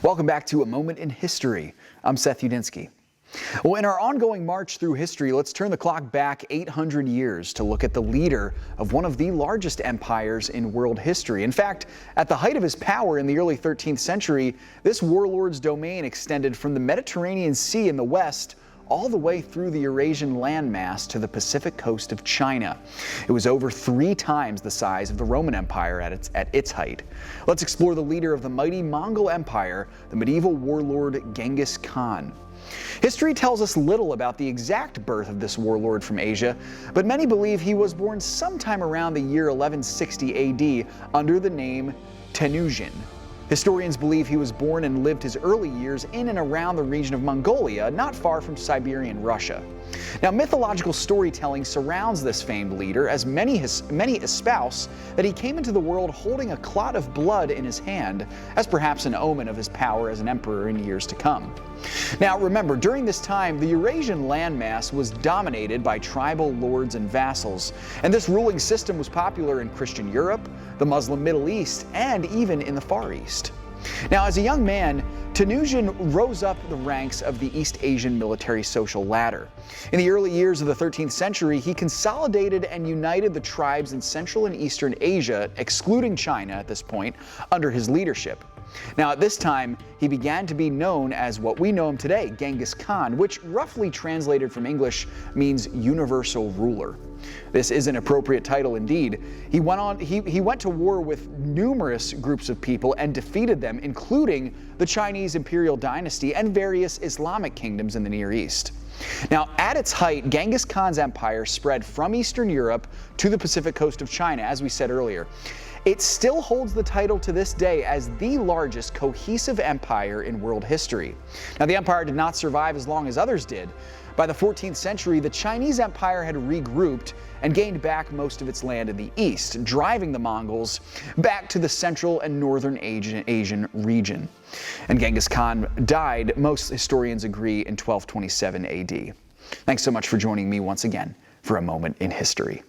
Welcome back to A Moment in History. I'm Seth Udinsky. Well, in our ongoing march through history, let's turn the clock back 800 years to look at the leader of one of the largest empires in world history. In fact, at the height of his power in the early 13th century, this warlord's domain extended from the Mediterranean Sea in the west all the way through the Eurasian landmass to the Pacific coast of China. It was over 3 times the size of the Roman Empire at its height. Let's explore the leader of the mighty Mongol Empire, the medieval warlord Genghis Khan. History tells us little about the exact birth of this warlord from Asia, but many believe he was born sometime around the year 1160 AD under the name Temujin. Historians believe he was born and lived his early years in and around the region of Mongolia, not far from Siberian Russia. Now, mythological storytelling surrounds this famed leader, as many espouse that he came into the world holding a clot of blood in his hand, as perhaps an omen of his power as an emperor in years to come. Now, remember, during this time, the Eurasian landmass was dominated by tribal lords and vassals, and this ruling system was popular in Christian Europe, the Muslim Middle East, and even in the Far East. Now, as a young man, Temujin rose up the ranks of the East Asian military social ladder. In the early years of the 13th century, he consolidated and united the tribes in Central and Eastern Asia, excluding China at this point, under his leadership. Now, at this time, he began to be known as what we know him today, Genghis Khan, which roughly translated from English means universal ruler. This is an appropriate title indeed. He went to war with numerous groups of people and defeated them, including the Chinese imperial dynasty and various Islamic kingdoms in the Near East. Now, at its height, Genghis Khan's empire spread from Eastern Europe to the Pacific coast of China, as we said earlier. It still holds the title to this day as the largest cohesive empire in world history. Now, the empire did not survive as long as others did. By the 14th century, the Chinese Empire had regrouped and gained back most of its land in the east, driving the Mongols back to the Central and Northern Asian region. And Genghis Khan died, most historians agree, in 1227 AD. Thanks so much for joining me once again for A Moment in History.